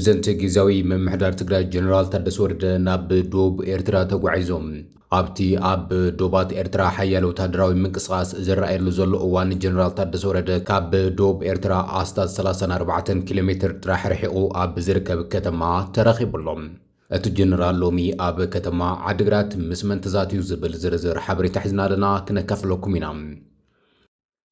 ፕሬዝደንት ጊዜያዊ ምምሕዳር ትግራይ ጀነራል ታደሰ ወረደ ናብ ዶብ ኤርትራ ተጓዒዞም ኣብቲ ኣብ ዶባት ኤርትራ ሓያል ወታደራዊ ምንቅስቓስ ዝረኣየሉ ዘሎ እዋን ጀነራል ታደሰ ወረደ ካብ ዶብ ኤርትራ ኣስታት 34 ኪሎ ሜትር ጥራሕ ርሒቑ ኣብ ዝርከብ ከተማ ተረኺቡሎም። እቲ ጀነራል ሎሚ ኣብ ከተማ ዓዲግራት ምስ መን ተዛትዩ ዝብል ዝርዝር ሓበሬታ ሒዝና ኣለና ክነካፍለኩም ኢና።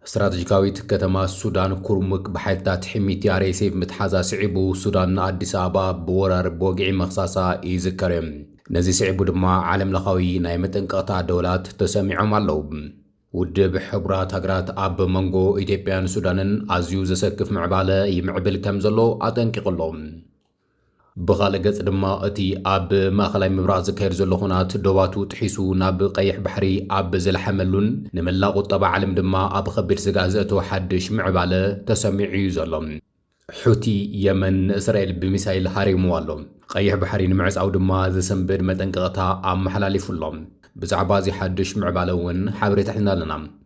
استراتيجيكاويت كتما السودان كرمك بحيثات حميتي عريسيف متحازا سعيبو السودان أديس أبا بورار بوقعي مخصاصا يذكرم نزي سعيبو دما عالم لخاوي نايمتن قطع دولات تسمعهم اللوب ودب حبرات هجرات أب منغو إثيوبيان سودانن أزيو زسكف معبالة يمعبل كمزلو أتنكقلهم بغالقت دما أتي أب ماخلاي مبراز كير زلو خونات دواتو تحيسو ناب قيح بحري أب زل حملون نملاقو طبع علم دما أب خبير سقازتو حدش معبالة تسمعي زلم حوتي يمن إسرائيل بمسايل هاري موالهم قيح بحري نمعز أو دما زسنبر متنقغتا أم محلالي فلهم بزعبازي حدش معبالون حابري تحنا لنا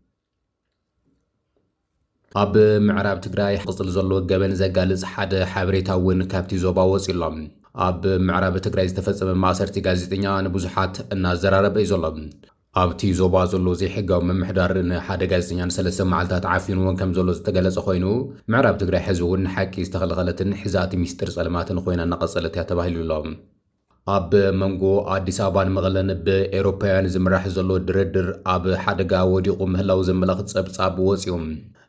أب معراب تجراي حصل زلوا جبن زجالز حد حبريتاون كابتي زوبا وصيلهم أب معراب تجراي استفسر من معصر تجازيتنا نبوزحات النازرة بيزلهم أب تي زوبا زلوا زي حجة من محضر إن حد جازيتنا سلسة معلتات عافين وان كم زلوا تجلس أخوينو معراب تجراي حزون حكي استغل غلط حزات ميستر سلامات أخوينا نقص التي تباهي لهم أب منغو أديس أبان مغلن بإيروبيان زمرح زلوا دريدر أب حدقا وديقوم هلاو زملغت سبصاب وصيهم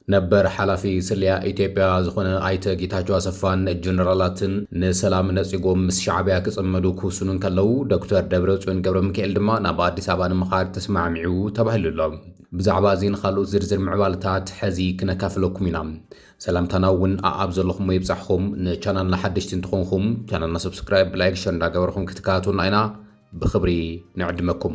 نبر حلفي سليا إثيوبيا زخونه أيت جيتاجو أسفان الجنرالاتن نسلام نسيقوم مس شعبيا كصمدو كوسنون كلو دكتور دبرتسون قبل مكيل دما نبا أديس أبان مخار تسمع معو تبهل الله بزعبا زين خلو زرزر معوالتات حزي كنكافلوكم ينام سلام تناون أبزلكم ويبصحكم نشانل لحدش تنتخونكم شانلنا سبسكرايب لايك شن داقوركم كتكاتون أينا بخبري نعدمكم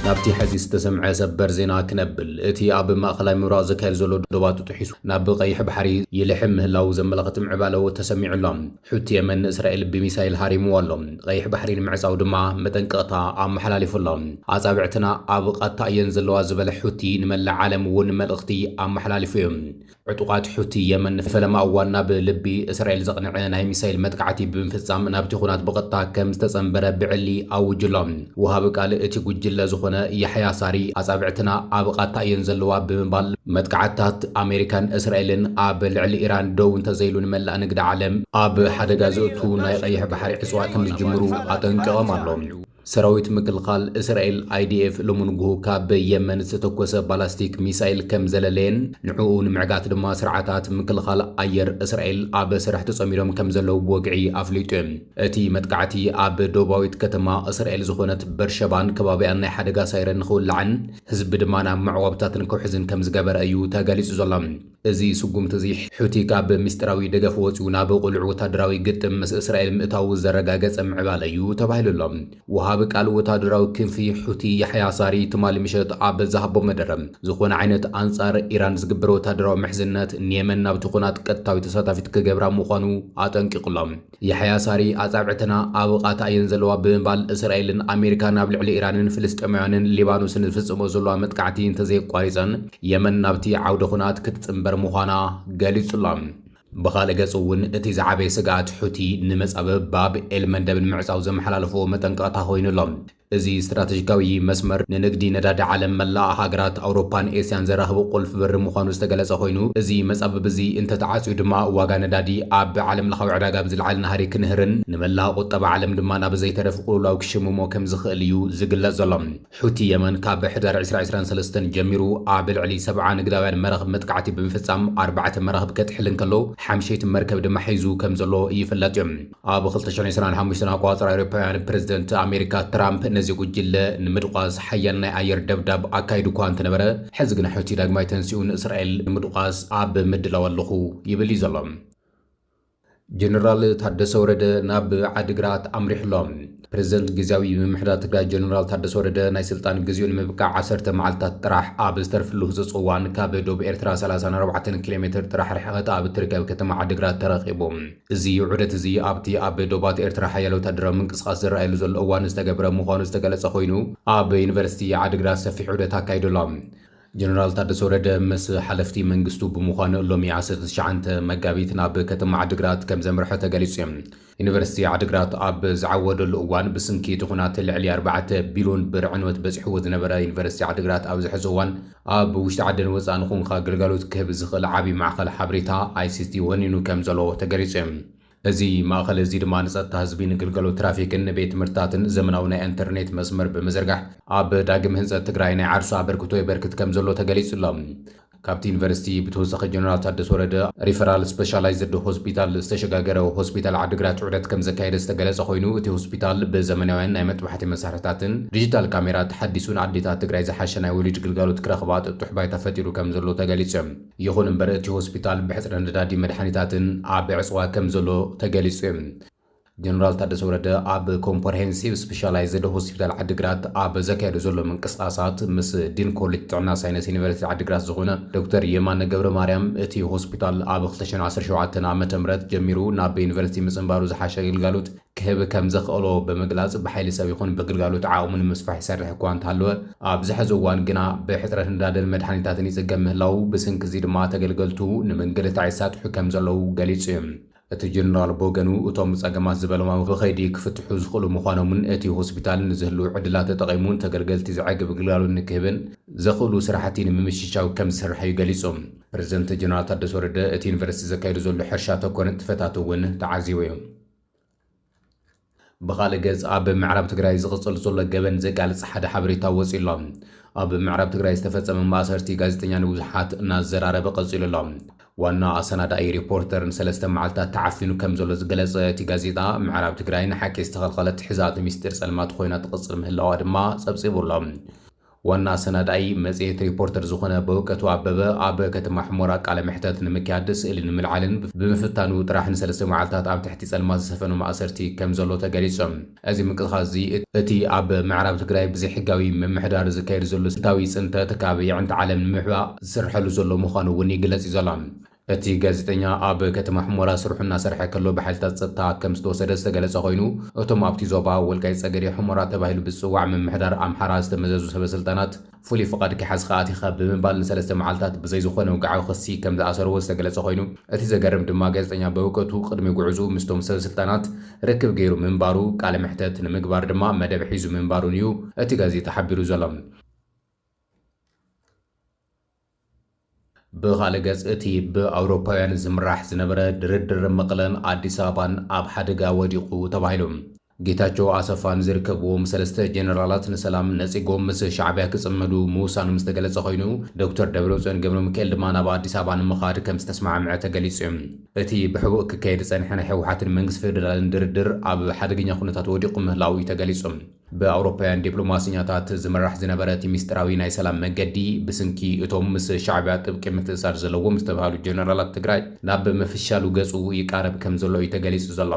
نابتي حزي استسمع سبر زينا كنبل اتي أب ماخلاي مراز كير زلو دوباتو تحيسو ناب قيح بحري يلحم هلاو زملغت معبالو تسمع لهم حوتي يمن إسرائيل بميسايل هاري موالهم قيح بحري نمعزاو دما متنقطع عم حلالي فلهم عصابعتنا أب قطع ينزلو زبل حوتي نمل عالم ونمل اختي عم حلالي فيهم عطوقات حوتي يمن فلما أولنا بلبي إسرائيل زقنعنا هاي ميسايل متقعتي بمفصام نابتي خونات بقطع كم استسنبر بعلي أو جلهم وهابك قال اتي قجل زخونه يحيى ساري أصابعتنا أبقاتا ينزلوا بمبال متقعتات أمريكان إسرائيلن أب العلي إيران دون تزيلون ملا نقد عالم أب حدا غازوتو نايقيح بحري عسوا كم الجمرو أتنقوا مالهم سراويت مكلخال إسرائيل IDF لمنغو كاب يمن ستوكوس بالاستيك ميسايل كم زلالين نعوون معقات دما سرعاتات مكلخال أير إسرائيل أب سرح تصميرهم كم زلو بوقعي أفليتهم اتي متقعتي أب دوباويت كتما إسرائيل زخونت برشبان كبابي أني حدقا سايرن خول لعن هزب دمانا معوابتات نكوحزن كم زقابر أيو تاقاليس زلام ازي سقوم تزيح حوتي كاب مستراوي دقف وطيونا بقلعو تادراوي قتم مس إسرائيل مئتاو الزرقاقات معبال أيو تباهل اللهم بك قالوا تادراو كن في حوتي يحيى ساري تمالي مشت عب زهبو مدرم زخون عينت أنصار إيران زقبرو تادراو محزنات نيمن ناب تخونات قطاوي تساتافيت كجبرا مخانو آتنكي قلام يحيى ساري أصابعتنا أبقات ينزلوا بمبال إسرائيل أمريكا نابل على إيران فلسطينيان ليبانوس نفسهم زلوا متقعتين تزي قواريزان يمن نابتي عود خونات كتتنبر مخانا قالي سلام بخالق صون اتي زعبي سقات حوتي نمس أبب باب المندب المعصاو زمحلالفو متنقاطها هوين لهم ازي استراتيجيكاوي مسمر ننقدي نداد عالم ملا هاجرات أوروبان إيسيان زراهبو قلف بر مخانو استقلس هوينو ازي مسأبب ازي انت تعاسو دما واغا ندادي أب عالم لخاو عراقا بزل عال نهاري كنهرن نملا قطب عالم دما نابزي ترفقو لاو كشمومو كم زخليو زقل زلم حوتي يمن كاب حدار عسران سلستن جميرو أب العلي 7 نقداوان مرغب متقعتي بمفصام 4 مرغب كتحلن كلو حمشيت مركب دما حيزو كم زلو يفلاتيم أب خلطشان عسران حمشتنا قواصر أوروبيان بريزيدنت أمريكا ترامب نزي قجل نمدقاس حيانا أير دبدب أكايدو كوان تنبرا حزقنا حوتي داقماي تنسيون إسرائيل نمدقاس أب مدلا واللخو يبلي زلم ጀነራል ታደሰ ወረደ ናብ ዓዲግራት ኣምሪሕሎም ፕሬዚደንት ግዚያዊ ምምሕዳር ትግራይ ጀነራል ታደሰ ወረደ ናይ ስልጣን ግዚኡ ንምብቃዕ 10 መዓልትታት ጥራሕ ኣብ ዝተርፍሉ ህዝፅዋን ካብ ደቡብ ኤርትራ 34 ኪሎ ሜትር ጥራሕ ርሕቀት ኣብ እትርከብ ከተማ ዓዲግራት ተረኺቦም። እዚ ዑደት እዚ ኣብቲ ኣብ ደቡባት ኤርትራ ሓያል ወታደራዊ ምንቅስቓስ ዝረኣየሉ ዘሎ እዋን ዝተገብረ ምዃኑ ዝተገለጸ ኮይኑ ኣብ ዩኒቨርሲቲ ዓዲግራት ሰፊሕ ዑደት ኣካይዶሎም። ጀነራል ታደሰ ወረደ ምስ ሓለፍቲ መንግስቱ ብምዃኑ ሎሚ 19 መጋቢት ናብ ከተማ ዓዲግራት ከም ዘምርሐ ተገሊጹ እዮም። ዩኒቨርሲቲ ዓዲግራት ኣብ ዝዓወደሉ እዋን ብስንኪ እቲ ኩናት ልዕሊ 4 ቢልዮን ብር ዕንወት በፂሕዎ ዝነበረ ዩኒቨርሲቲ ዓዲግራት ኣብ ዝሕዚ እዋን ኣብ ውሽጢ ዓድን ወፃእን ኹንካ ግልጋሎት ክህብ ዝኽእል ዓብዪ ማዕከል ሓበሬታ ICT ወኒኑ ከም ዘሎ ተገሊጹ እዮም። እዚ ማእኸል እዚ ድማ ንጸጥታ ህዝቢ ንግልጋሎት ትራፊክን ቤት ትምህርትታትን ዘመናዊ ናይ ኢንተርኔት መስመር ብምዝርጋሕ ኣብ ዳግም ህንፀት ትግራይ ናይ ዓርሶ ኣበርክቶ የበርክት ከም ዘሎ ተገሊጹሎም። ካብቲ ዩኒቨርሲቲ ብተወሳኺ ጀነራል ታደሰ ወረደ ሪፈራል ስፔሻላይዝድ ሆስፒታል ዝተሸጋገረ ሆስፒታል ዓዲግራት ዑደት ከም ዘካየደ ዝተገለጸ ኮይኑ እቲ ሆስፒታል ብዘመናውያን ናይ መጥባሕቲ መሳርሕታትን ዲጂታል ካሜራ ተሓዲሱን ኣዴታት ትግራይ ዝሓሸ ናይ ወሊድ ግልጋሎት ክረኽባ ጥጡሕ ባይታ ፈጢሩ ከም ዘሎ ተገሊጹ እዮም። ይኹን እምበር እቲ ሆስፒታል ብሕፅረ ነዳዲ መድሓኒታትን ኣብ ዕፅዋ ከም ዘሎ ተገሊጹ እዮም። ጀነራል ታደሰ ወረደ ኣብ ኮምፕሬሄንሲቭ ስፔሻላይዝድ ሆስፒታል ዓዲግራት ኣብ ዘካየዱ ዘሎ ምንቅስቓሳት ምስ ዲን ኮሌጅ ጥዕና ሳይንስ ዩኒቨርሲቲ ዓዲግራት ዝኾነ ዶክተር የማነ ገብረ ማርያም እቲ ሆስፒታል ኣብ 2017 ዓ.ም ጀሚሩ ናብ ዩኒቨርሲቲ ምጽንባሩ ዝሓሸ ግልጋሎት ክህብ ከም ዘኽእሎ ብምግላጽ ብሓይሊ ሰብ ይኹን ብግልጋሎት ዓቕሙ ንምስፋሕ ይሰርሕ እኳ እንተሃለወ ኣብ ዝሕዚ እዋን ግና ብሕፅረት ነዳድን መድሓኒታትን ይጽገም ምህላው ብስንኪ እዚ ድማ ተገልገልቱ ንምንግልታዕ ይሳጥሑ ከም ዘለዉ ገሊጹ እዮም። እቲ ጀነራል ቦገኑ እቶም ጸገማት ዝበለማ ብኸይዲ ክፍትሑ ዝኽእሉ ምዃኖምን እቲ ሆስፒታል ንዝህሉ ዕድላት ተጠቒሙን ተገልገልቲ ዝዕግብ ግልጋሎት ንክህብን ዘኽእሉ ስራሕቲ ንምምሽሻው ከም ዝሰርሐ ገሊጾም። ፕሬዚደንት ጀነራል ታደሰ ወረደ እቲ ዩኒቨርሲቲ ዘካይዱ ዘሎ ሕርሻ ተኮነ ትፈታት እውን ተዓዚቡ እዮም። ብኻልእ ገጽ ኣብ ምዕራብ ትግራይ ዝቕጽል ዘሎ ገበን ዘቃልጽ ሓደ ሓበሬታ ወፂሎም። ኣብ ምዕራብ ትግራይ ዝተፈጸመ ማእሰርቲ ጋዜጠኛ ንብዙሓት እናዘራረበ ቀጺሉ ኣሎ። ዋና ኣሰናዳኢ ሪፖርተር ንሰለስተ መዓልትታት ተዓፊኑ ከም ዘሎ ዝገለጸ እቲ ጋዜጣ ምዕራብ ትግራይ ንሓቂ ዝተኸልኸለት ሕዛቲ ሚስጢር ጸልማት ኮይና ትቕጽል ምህላዋ ድማ ጸብጺቡ ኣሎ። ዋና ኣሰናዳኢ መጽሔት ሪፖርተር ዝኾነ በውቀቱ ኣበበ ኣብ ከተማ ሕሞራ ቃለ ምሕተት ንምክያድ ስእሊ ንምልዓልን ብምፍታኑ ጥራሕ ንሰለስተ መዓልትታት ኣብ ትሕቲ ጸልማት ዝሰፈኑ ማእሰርቲ ከም ዘሎ ተገሊጾም። እዚ ምንቅስቓስ እዚ እቲ ኣብ ምዕራብ ትግራይ ብዘይሕጋዊ ምምሕዳር ዝካየድ ዘሎ ስልታዊ ጽንተት ካብ ይዕንቲ ዓለም ንምሕባእ ዝስርሐሉ ዘሎ ምዃኑ እውን ይግለጽ እዩ ዘሎ። እቲ ጋዜጠኛ ኣብ ከተማ ሕሞራ ስርሑ እናሰርሐ ከሎ ብሓይልታት ጸጥታ ከም ዝተወሰደ ዝተገለጸ ኮይኑ እቶም ኣብቲ ዞባ ወልቃይት ጸገዴ ሕሞራ ተባሂሉ ብጽዋዕ ምምሕዳር ኣምሓራ ዝተመዘዙ ሰበስልጣናት ፍሉይ ፍቓድ ክሓዝካ ኣቲኻ ብምባል ንሰለስተ መዓልትታት ብዘይ ዝኾነ ውግዓዊ ክሲ ከም ዝኣሰርዎ ዝተገለጸ ኮይኑ እቲ ዘገርም ድማ ጋዜጠኛ በውቀቱ ቅድሚ ጉዕዙ ምስቶም ሰበስልጣናት ርክብ ገይሩ ምንባሩ ቃለ ምሕተት ንምግባር ድማ መደብ ሒዙ ምንባሩን እዩ እቲ ጋዜጣ ሓቢሩ ዘሎ። ብኻልእ ገጽ እቲ ብኣውሮፓውያን ዝምራሕ ዝነበረ ድርድር መቐለን ኣዲስ ኣበባን ኣብ ሓደጋ ወዲቑ ተባሂሉ ጌታቸው ኣሰፋን ዝርከብዎም ሰለስተ ጀነራላት ንሰላም ነጺጎም ምስ ሻዕብያ ክጽመዱ ምውሳኑ ምስ ተገለጸ ኮይኑ ዶክተር ደብረጽዮን ገብረ ሚካኤል ድማ ናብ ኣዲስ ኣበባ ንምኻድ ከም ዝተስማዕምዐ ተገሊጹ እዩ። እቲ ብሕቡእ ክካየድ ጸኒሐ ናይ ሕወሓትን መንግስቲ ፌደራልን ድርድር ኣብ ሓደገኛ ኩነታት ወዲቑ ምህላው እዩ ተገሊጹ። ብኣውሮፓውያን ዲፕሎማስኛታት ዝመራሕ ዝነበረ እቲ ሚስጥራዊ ናይ ሰላም መገዲ ብስንኪ እቶም ምስ ሻዕብያ ጥብቂ ምትእሳር ዘለዎም ዝተባሃሉ ጀነራላት ትግራይ ናብ ምፍሻሉ ገጹ ይቃረብ ከም ዘሎ እዩ ተገሊጹ ዘሎ።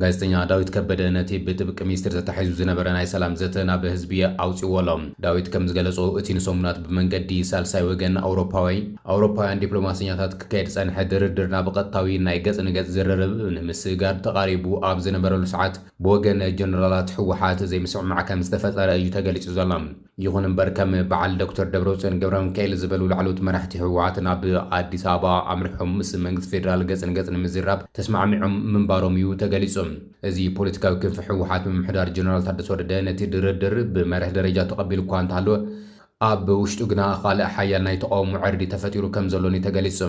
ጋዜጠኛ ዳዊት ከበደ ነቲ ብጥብቂ ሚኒስትር ዘተሓሒዙ ዝነበረ ናይ ሰላም ዘተ ናብ ህዝቢ ኣውፂዎ ኣሎ። ዳዊት ከም ዝገለጾ እቲ ንሰሙናት ብመንገዲ ሳልሳይ ወገን ኣውሮፓውያን ዲፕሎማስኛታት ክካየድ ጸንሐ ድርድር ናብ ቀጥታዊ ናይ ገጽ ንገጽ ዝርርብ ንምስጋድ ተቓሪቡ ኣብ ዝነበረሉ ሰዓት ብወገን ጀነራላት ሕወሓት ዘይምስምማዕ ከም ዝተፈጠረ እዩ ተገሊጹ ዘሎ። ይኹን እምበር ከም በዓል ዶክተር ደብረጽዮን ገብረ ሚካኤል ዝበሉ ላዕለዎት መራሕቲ ሕወሓት ናብ ኣዲስ ኣበባ ኣምሪሖም ምስ መንግስቲ ፌደራል ገጽ ንገጽ ንምዝራብ ተስማዕሚዖም ምንባሮም እዩ ተገሊጹ። እዚ ፖለቲካዊ ክንፊ ሕወሓት ምምሕዳር ጀነራል ታደሰ ወረደ ነቲ ድርድር ብመርሒ ደረጃ ተቐቢሉ እኳ እንተሃለወ ኣብ ውሽጡ ግና ካልእ ሓያል ናይ ተቃውሞ ዕርዲ ተፈጢሩ ከም ዘሎን ተገሊጹ።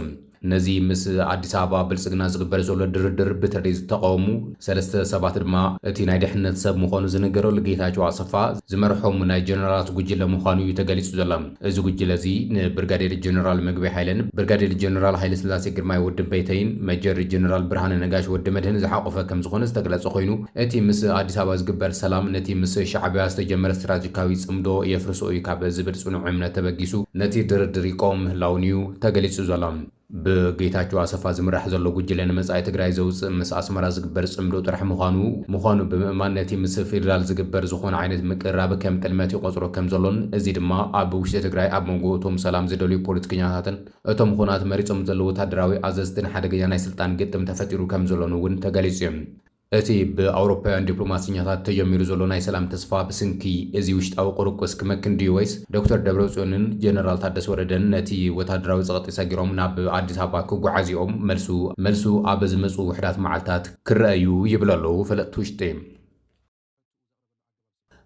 ነዚ ምስ ኣዲስ ኣበባ ብልጽግና ዝግበር ዘሎ ድርድር ብትርዲ ዝተቃወሙ ሰለስተ ሰባት ድማ እቲ ናይ ድሕነት ሰብ ምዃኑ ዝነገረሉ ጌታቸው ኣሰፋ ዝመርሖም ናይ ጀነራላት ጉጅለ ምዃኑ እዩ ተገሊጹ ዘሎ። እዚ ጉጅለ እዚ ንብርጋዴር ጀነራል ምግበይ ሃይለን፣ ብርጋዴር ጀነራል ሃይለ ስላሴ ግርማይ ወዲ በይተይን፣ መጀር ጀነራል ብርሃነ ነጋሽ ወዲ መድህን ዝሓቆፈ ከም ዝኾነ ዝተገለጸ ኮይኑ እቲ ምስ ኣዲስ ኣበባ ዝግበር ሰላም ነቲ ምስ ሻዕብያ ዝተጀመረ ስትራቴጂካዊ ጽምዶ የፍርሶ እዩ ካብ ዝብል ጽኑዕ እምነት ተበጊሱ ነቲ ድርድር ይቆም ምህላውን እዩ ተገሊጹ ዘሎ። ብጌታቸው ኣሰፋ ዝምራሕ ዘሎ ጉጅለ ንመጻኢ ትግራይ ዘውፅእ ምስ ኣስመራ ዝግበር ጽምዶ ጥራሕ ምዃኑ ብምእማን ነቲ ምስ ፌደራል ዝግበር ዝኾነ ዓይነት ምቅራብ ከም ጥልመት ይቆጽሮ ከም ዘሎን እዚ ድማ ኣብ ውሽጢ ትግራይ ኣብ መንጎ እቶም ሰላም ዝደልዩ ፖለቲከኛታትን እቶም ኩናት መሪጾም ዘለዉ ወተሃደራዊ ኣዘዝትን ሓደገኛ ናይ ስልጣን ግጥም ተፈጢሩ ከም ዘሎን እውን ተገሊጹ እዩ። እቲ ብኣውሮፓውያን ዲፕሎማስኛታት ተጀሚሩ ዘሎ ናይ ሰላም ተስፋ ብስንኪ እዚ ውሽጣዊ ቁርቁስ ክመክን ድዩ ወይስ ዶክተር ደብረጽዮንን ጀነራል ታደሰ ወረደን ነቲ ወተሃደራዊ ጸቕጢ ሰጊሮም ናብ ኣዲስ ኣበባ ክጓዓዚኦም መልሱ ኣብ ዝመጹ ውሕዳት መዓልትታት ክረአዩ ይብል ኣለዉ ፈለጥቲ ውሽጢ።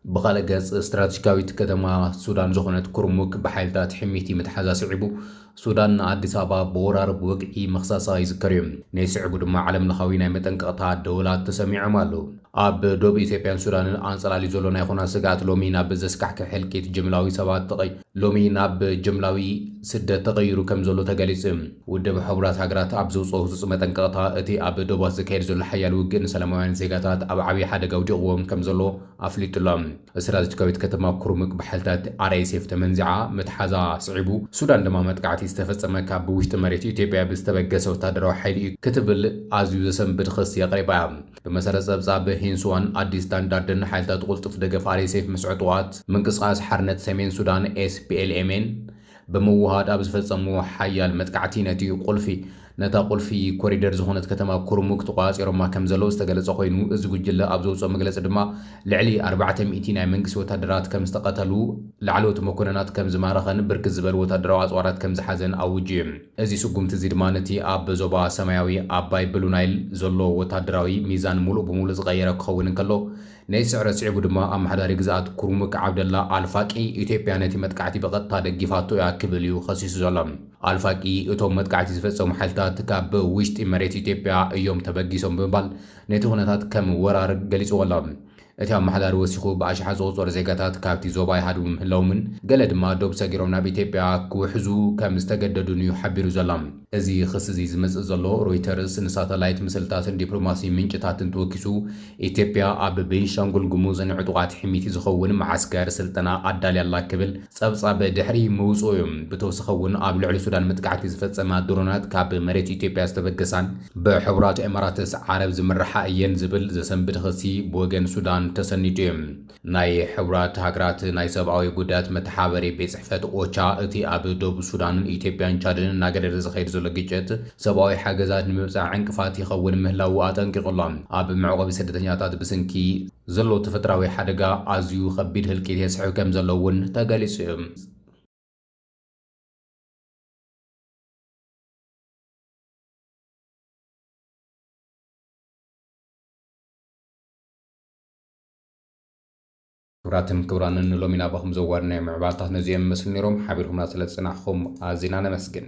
ብኻልእ ገጽ ስትራቴጂካዊት ከተማ ሱዳን ዝኾነት ኩርሙክ ብሓይልታት ሕሚቲ ምትሓዛ ስዒቡ ሱዳን ንኣዲስ ኣበባ ብወራር ብወግዒ መኽሳሳ ይዝከር እዩ። ናይ ስዕቡ ድማ ዓለም ለኻዊ ናይ መጠንቀቕታ ደወላት ተሰሚዖም ኣለዉ። ኣብ ደቡብ ኢትዮጵያን ሱዳንን ኣንጸላሊ ዘሎ ናይ ኩናት ስጋኣት ሎሚ ናብ ዘስካሕክሕ ሕልቂት ጅምላዊ ሰባት ሎሚ ናብ ጅምላዊ ስደት ተቐይሩ ከም ዘሎ ተገሊጹ። ውድብ ሕቡራት ሃገራት ኣብ ዘውፅኦ ህፁፅ መጠንቀቕታ እቲ ኣብ ደቡባት ዝካየድ ዘሎ ሓያል ውግእ ንሰላማውያን ዜጋታት ኣብ ዓብዪ ሓደጋ ውዲቕዎም ከም ዘሎ ኣፍሊጡሎ። ስትራቴጂካዊት ከተማ ኩርሙክ ብሓይልታት RSF ተመንዚዓ ምትሓዛ ስዒቡ ሱዳን ድማ መጥቃዕቲ ዝተፈጸመ ካብ ብውሽጢ መሬት ኢትዮጵያ ብዝተበገሰ ወተሃደራዊ ሓይሊ እዩ ክትብል ኣዝዩ ዘሰንብድ ክሲ የቕሪባ እያ። ብመሰረት ጸብጻብ ሂንስዋን ኣዲስ ስታንዳርድን ሓይልታት ቁልጡፍ ደገፍ RSF ምስ ዕጡቓት ምንቅስቓስ ሓርነት ሰሜን ሱዳን SPLMን ብምውሃድ ኣብ ዝፈጸሙ ሓያል መጥቃዕቲ ነታ ቁልፊ ኮሪደር ዝኾነት ከተማ ኩርሙክ ተቋፂሮማ ከም ዘለዎ ዝተገለጸ ኮይኑ እዚ ጉጅለ ኣብ ዘውፅኦ መግለፂ ድማ ልዕሊ 400 ናይ መንግስቲ ወተሃደራት ከም ዝተቐተሉ ላዕለዎት መኮነናት ከም ዝማረኸን ብርክት ዝበሉ ወተሃደራዊ ኣጽዋራት ከም ዝሓዘን ኣውጅ እዩ። እዚ ስጉምቲ እዚ ድማ ነቲ ኣብ ዞባ ሰማያዊ ኣባይ ብሉ ናይል ዘሎ ወተሃደራዊ ሚዛን ሙሉእ ብምሉእ ዝቐየረ ክኸውን እንከሎ ናይ ስዕረት ስዒቡ ድማ ኣመሓዳሪ ግዝኣት ኩርሙክ ዓብደላ ኣልፋቂ ኢትዮጵያ ነቲ መጥቃዕቲ ብቐጥታ ደጊፋቶ እያ ክብል እዩ ኸሲሱ ዘሎ። ኣልፋቂ እቶም መጥቃዕቲ ዝፈጸሙ ሓይልታት ካብ ውሽጢ መሬት ኢትዮጵያ እዮም ተበጊሶም ብምባል ነቲ ኩነታት ከም ወራር ገሊጽዎ ኣሎ። እቲ ኣመሓዳሪ ወሲኹ ብኣሽሓ ዝቑጸሩ ዜጋታት ካብቲ ዞባ ይሃድሙ ምህላዎምን ገለ ድማ ዶብ ሰጊሮም ናብ ኢትዮጵያ ክውሕዙ ከም ዝተገደዱን እዩ ሓቢሩ ዘሎ። እዚ ክስ እዚ ዝመጽእ ዘሎ ሮይተርስ ንሳተላይት ምስልታትን ዲፕሎማሲ ምንጭታትን ተወኪሱ ኢትዮጵያ ኣብ ቤንሻንጉል ጉሙዝ ንዕጡቓት ሕሚቲ ዝኸውን ማዓስከር ስልጠና ኣዳልያላ ክብል ጸብጻብ ድሕሪ ምውጽኡ እዩ። ብተወሳኺ እውን ኣብ ልዕሊ ሱዳን መጥቃዕቲ ዝፈጸማ ድሮናት ካብ መሬት ኢትዮጵያ ዝተበገሳን ብሕቡራት ኤማራትስ ዓረብ ዝምርሓ እየን ዝብል ዘሰንብድ ክሲ ብወገን ሱዳን ተሰኒዱ እዩ። ናይ ሕቡራት ሃገራት ናይ ሰብኣዊ ጉዳያት መተሓበሪ ቤት ጽሕፈት ኦቻ እቲ ኣብ ደቡብ ሱዳንን ኢትዮጵያን ቻድን እናገደደ ዝኸይድ ዘሎ ግጭት ሰብኣዊ ሓገዛት ንምብጻሕ ዕንቅፋት ይኸውን ምህላው ኣጠንቂቑሎ። ኣብ መዕቆቢ ስደተኛታት ብስንኪ ዘሎ ተፈጥራዊ ሓደጋ ኣዝዩ ከቢድ ህልቂት የስዕብ ከም ዘሎ እውን ተገሊጹ እዩ። ክብራትን ክብራንን ሎሚ ናባኹም ዘዋርና ምዕባልታት ነዚኦም መስል ነይሮም። ሓቢርኩምና ስለ ዝጸናሕኹም ኣዝና ነመስግን።